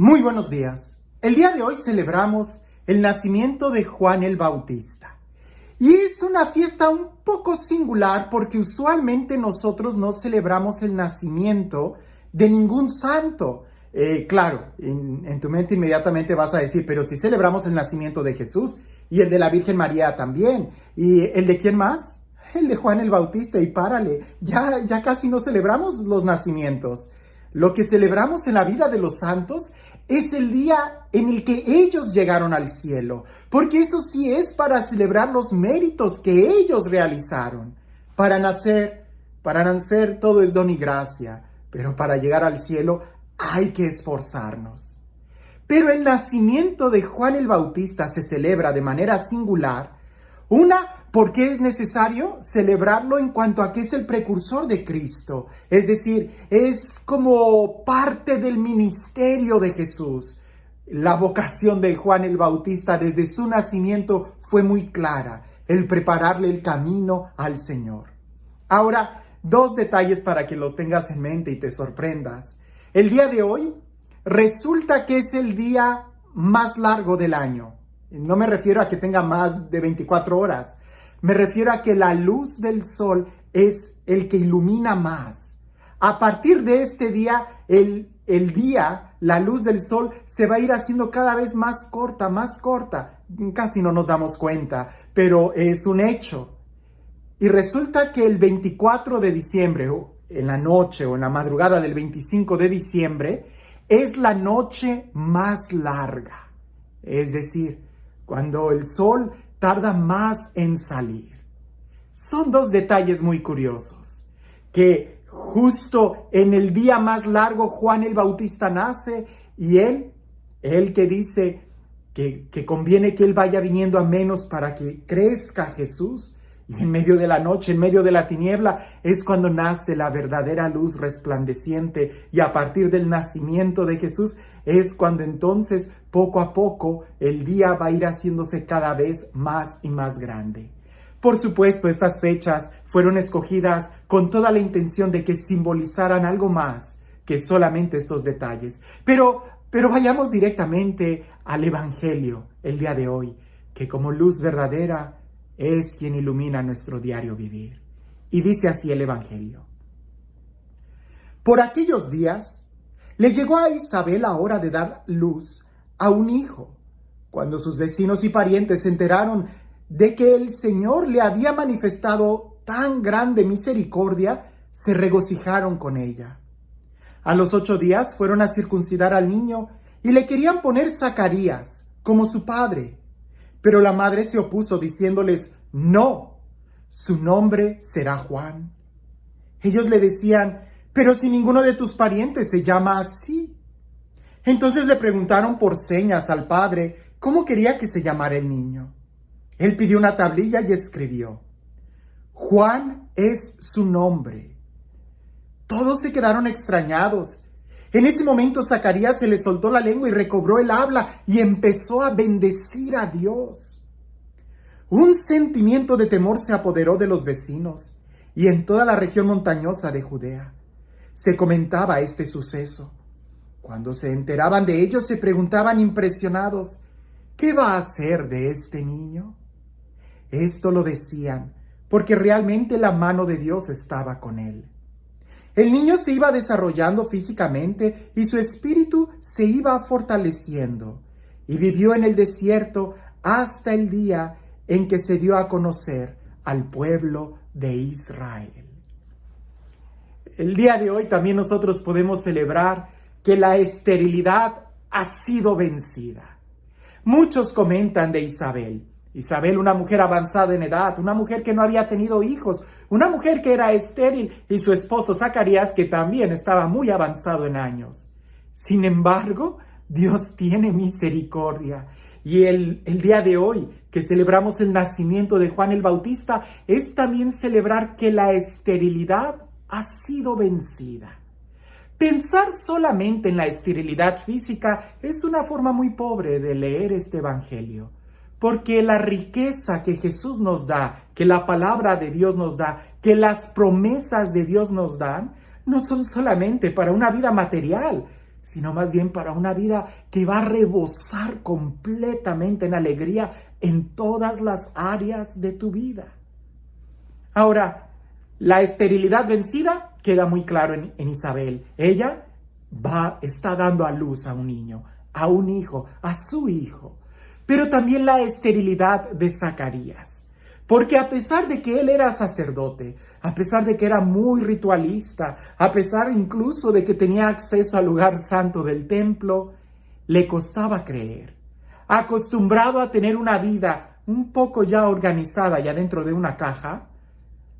Muy buenos días. El día de hoy celebramos el nacimiento de Juan el Bautista. Y es una fiesta un poco singular porque usualmente nosotros no celebramos el nacimiento de ningún santo. Claro, en tu mente inmediatamente vas a decir, pero si celebramos el nacimiento de Jesús y el de la Virgen María también. ¿Y el de quién más? El de Juan el Bautista. Y párale, ya casi no celebramos los nacimientos. Lo que celebramos en la vida de los santos es el día en el que ellos llegaron al cielo, porque eso sí es para celebrar los méritos que ellos realizaron. Para nacer todo es don y gracia, pero para llegar al cielo hay que esforzarnos. Pero el nacimiento de Juan el Bautista se celebra de manera singular. Porque es necesario celebrarlo en cuanto a que es el precursor de Cristo. Es decir, es como parte del ministerio de Jesús. La vocación de Juan el Bautista desde su nacimiento fue muy clara, el prepararle el camino al Señor. Ahora, dos detalles para que lo tengas en mente y te sorprendas. El día de hoy resulta que es el día más largo del año. No me refiero a que tenga más de 24 horas. Me refiero a que la luz del sol es el que ilumina más. A partir de este día, la luz del sol se va a ir haciendo cada vez más corta. Casi no nos damos cuenta, pero es un hecho. Y resulta que el 24 de diciembre, en la noche o en la madrugada del 25 de diciembre, es la noche más larga. Es decir, cuando el sol tarda más en salir. Son dos detalles muy curiosos, que justo en el día más largo Juan el Bautista nace y él que dice que conviene que él vaya viniendo a menos para que crezca Jesús, y en medio de la noche, en medio de la tiniebla, es cuando nace la verdadera luz resplandeciente, y a partir del nacimiento de Jesús es cuando entonces poco a poco el día va a ir haciéndose cada vez más y más grande. Por supuesto, estas fechas fueron escogidas con toda la intención de que simbolizaran algo más que solamente estos detalles. Pero vayamos directamente al Evangelio el día de hoy, que como luz verdadera es quien ilumina nuestro diario vivir. Y dice así el Evangelio. Por aquellos días le llegó a Isabel la hora de dar luz a un hijo. Cuando sus vecinos y parientes se enteraron de que el Señor le había manifestado tan grande misericordia, se regocijaron con ella. A los 8 días fueron a circuncidar al niño y le querían poner Zacarías, como su padre. Pero la madre se opuso diciéndoles, no, su nombre será Juan. Ellos le decían, pero si ninguno de tus parientes se llama así. Entonces le preguntaron por señas al padre cómo quería que se llamara el niño. Él pidió una tablilla y escribió, Juan es su nombre. Todos se quedaron extrañados. En ese momento Zacarías se le soltó la lengua y recobró el habla y empezó a bendecir a Dios. Un sentimiento de temor se apoderó de los vecinos y en toda la región montañosa de Judea se comentaba este suceso. Cuando se enteraban de ello se preguntaban impresionados, ¿qué va a hacer de este niño? Esto lo decían porque realmente la mano de Dios estaba con él. El niño se iba desarrollando físicamente y su espíritu se iba fortaleciendo, y vivió en el desierto hasta el día en que se dio a conocer al pueblo de Israel. El día de hoy también nosotros podemos celebrar que la esterilidad ha sido vencida. Muchos comentan de Isabel. Isabel, una mujer avanzada en edad, una mujer que no había tenido hijos, una mujer que era estéril, y su esposo Zacarías, que también estaba muy avanzado en años. Sin embargo, Dios tiene misericordia. Y el día de hoy, que celebramos el nacimiento de Juan el Bautista, es también celebrar que la esterilidad ha sido vencida. Pensar solamente en la esterilidad física es una forma muy pobre de leer este Evangelio. Porque la riqueza que Jesús nos da, que la palabra de Dios nos da, que las promesas de Dios nos dan, no son solamente para una vida material, sino más bien para una vida que va a rebosar completamente en alegría en todas las áreas de tu vida. Ahora, la esterilidad vencida queda muy claro en Isabel. Ella está dando a luz a un niño, a un hijo, a su hijo. Pero también la esterilidad de Zacarías. Porque a pesar de que él era sacerdote, a pesar de que era muy ritualista, a pesar incluso de que tenía acceso al lugar santo del templo, le costaba creer. Acostumbrado a tener una vida un poco ya organizada ya dentro de una caja,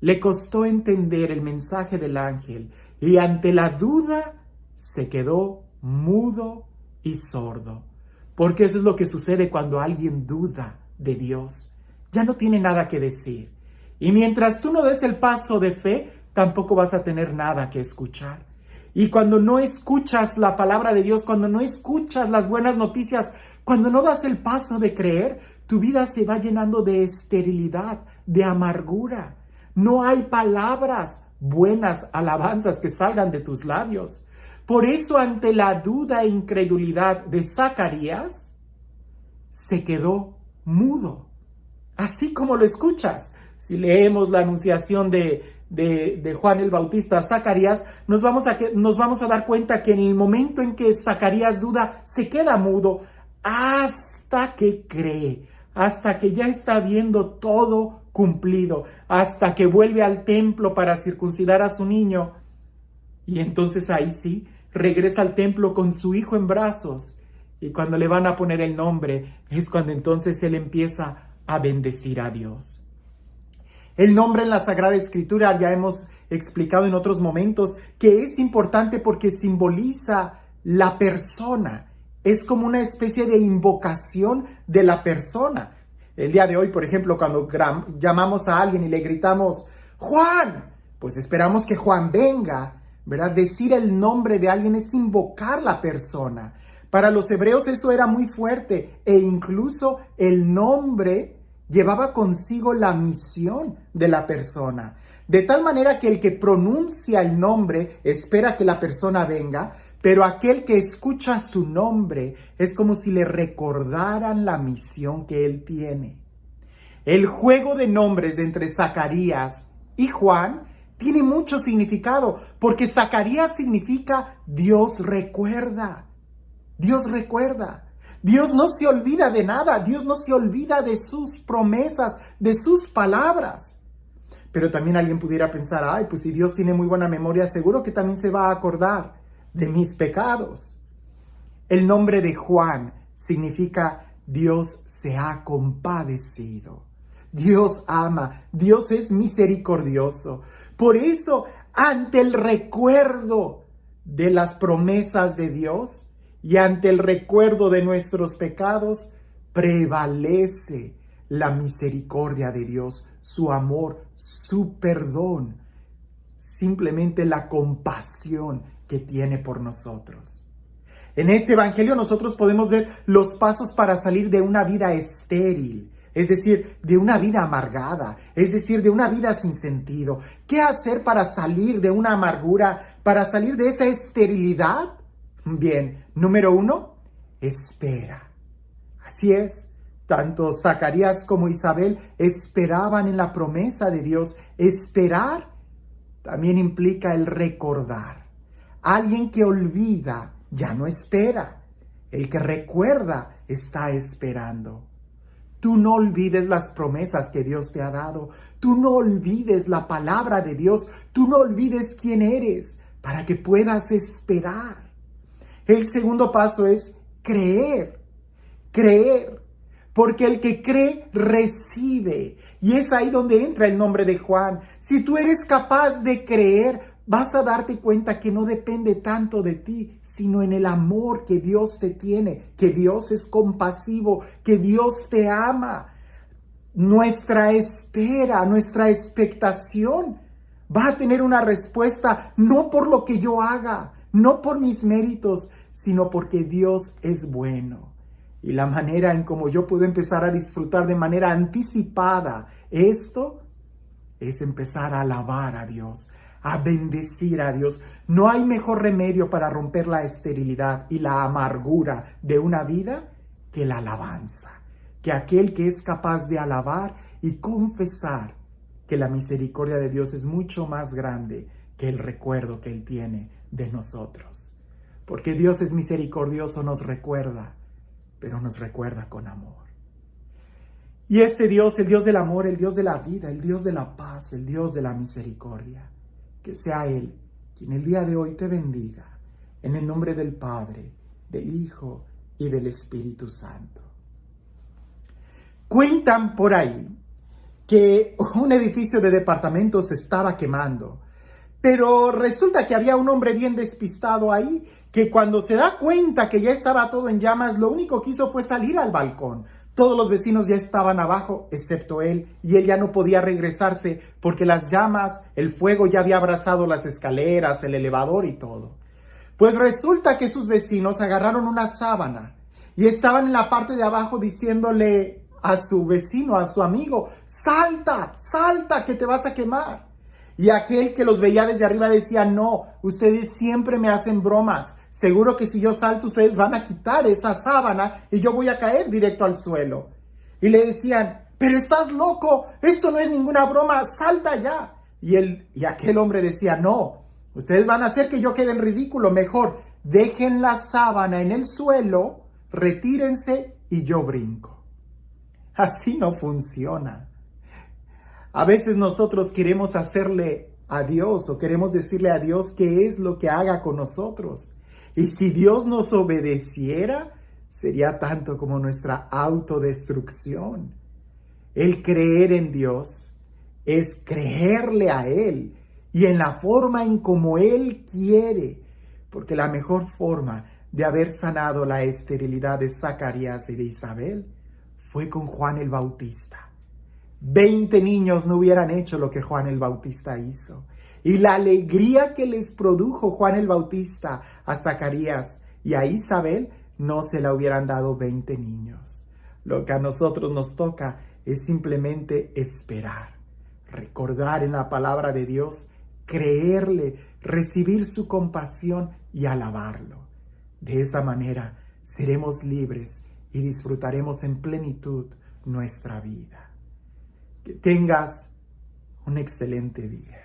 le costó entender el mensaje del ángel y ante la duda se quedó mudo y sordo. Porque eso es lo que sucede cuando alguien duda de Dios. Ya no tiene nada que decir. Y mientras tú no des el paso de fe, tampoco vas a tener nada que escuchar. Y cuando no escuchas la palabra de Dios, cuando no escuchas las buenas noticias, cuando no das el paso de creer, tu vida se va llenando de esterilidad, de amargura. No hay palabras buenas, alabanzas que salgan de tus labios. Por eso, ante la duda e incredulidad de Zacarías, se quedó mudo. Así como lo escuchas. Si leemos la anunciación de Juan el Bautista a Zacarías, nos vamos a dar cuenta que en el momento en que Zacarías duda, se queda mudo hasta que cree, hasta que ya está viendo todo cumplido, hasta que vuelve al templo para circuncidar a su niño. Y entonces ahí sí, regresa al templo con su hijo en brazos. Y cuando le van a poner el nombre, es cuando entonces él empieza a bendecir a Dios. El nombre en la Sagrada Escritura ya hemos explicado en otros momentos que es importante porque simboliza la persona. Es como una especie de invocación de la persona. El día de hoy, por ejemplo, cuando llamamos a alguien y le gritamos, ¡Juan!, pues esperamos que Juan venga, ¿verdad? Decir el nombre de alguien es invocar la persona. Para los hebreos eso era muy fuerte e incluso el nombre llevaba consigo la misión de la persona. De tal manera que el que pronuncia el nombre espera que la persona venga, pero aquel que escucha su nombre es como si le recordaran la misión que él tiene. El juego de nombres entre Zacarías y Juan tiene mucho significado, porque Zacarías significa Dios recuerda. Dios recuerda. Dios no se olvida de nada. Dios no se olvida de sus promesas, de sus palabras. Pero también alguien pudiera pensar, ay, pues si Dios tiene muy buena memoria, seguro que también se va a acordar de mis pecados. El nombre de Juan significa Dios se ha compadecido. Dios ama, Dios es misericordioso. Por eso, ante el recuerdo de las promesas de Dios y ante el recuerdo de nuestros pecados, prevalece la misericordia de Dios, su amor, su perdón, simplemente la compasión que tiene por nosotros. En este evangelio nosotros podemos ver los pasos para salir de una vida estéril, es decir, de una vida amargada, es decir, de una vida sin sentido. ¿Qué hacer para salir de una amargura, para salir de esa esterilidad? Bien, número 1, espera. Así es, tanto Zacarías como Isabel esperaban en la promesa de Dios. Esperar también implica el recordar. Alguien que olvida ya no espera. El que recuerda está esperando. Tú no olvides las promesas que Dios te ha dado. Tú no olvides la palabra de Dios. Tú no olvides quién eres para que puedas esperar. El segundo paso es creer. Creer. Porque el que cree, recibe. Y es ahí donde entra el nombre de Juan. Si tú eres capaz de creer, vas a darte cuenta que no depende tanto de ti, sino en el amor que Dios te tiene, que Dios es compasivo, que Dios te ama. Nuestra espera, nuestra expectación va a tener una respuesta no por lo que yo haga, no por mis méritos, sino porque Dios es bueno. Y la manera en cómo yo puedo empezar a disfrutar de manera anticipada esto es empezar a alabar a Dios, a bendecir a Dios. No hay mejor remedio para romper la esterilidad y la amargura de una vida que la alabanza, que aquel que es capaz de alabar y confesar que la misericordia de Dios es mucho más grande que el recuerdo que Él tiene de nosotros. Porque Dios es misericordioso, nos recuerda, pero nos recuerda con amor. Y este Dios, el Dios del amor, el Dios de la vida, el Dios de la paz, el Dios de la misericordia, que sea Él quien el día de hoy te bendiga, en el nombre del Padre, del Hijo y del Espíritu Santo. Cuentan por ahí que un edificio de departamentos se estaba quemando, pero resulta que había un hombre bien despistado ahí, que cuando se da cuenta que ya estaba todo en llamas, lo único que hizo fue salir al balcón. Todos los vecinos ya estaban abajo, excepto él, y él ya no podía regresarse porque las llamas, el fuego ya había abrazado las escaleras, el elevador y todo. Pues resulta que sus vecinos agarraron una sábana y estaban en la parte de abajo diciéndole a su vecino, a su amigo, salta, salta, que te vas a quemar. Y aquel que los veía desde arriba decía, no, ustedes siempre me hacen bromas. Seguro que si yo salto, ustedes van a quitar esa sábana y yo voy a caer directo al suelo. Y le decían, pero estás loco, esto no es ninguna broma, salta ya. Y aquel hombre decía, no, ustedes van a hacer que yo quede en ridículo, mejor dejen la sábana en el suelo, retírense y yo brinco. Así no funciona. A veces nosotros queremos hacerle a Dios o queremos decirle a Dios qué es lo que haga con nosotros. Y si Dios nos obedeciera, sería tanto como nuestra autodestrucción. El creer en Dios es creerle a Él y en la forma en como Él quiere. Porque la mejor forma de haber sanado la esterilidad de Zacarías y de Isabel fue con Juan el Bautista. 20 niños no hubieran hecho lo que Juan el Bautista hizo. Y la alegría que les produjo Juan el Bautista a Zacarías y a Isabel no se la hubieran dado 20 niños. Lo que a nosotros nos toca es simplemente esperar, recordar en la palabra de Dios, creerle, recibir su compasión y alabarlo. De esa manera seremos libres y disfrutaremos en plenitud nuestra vida. Que tengas un excelente día.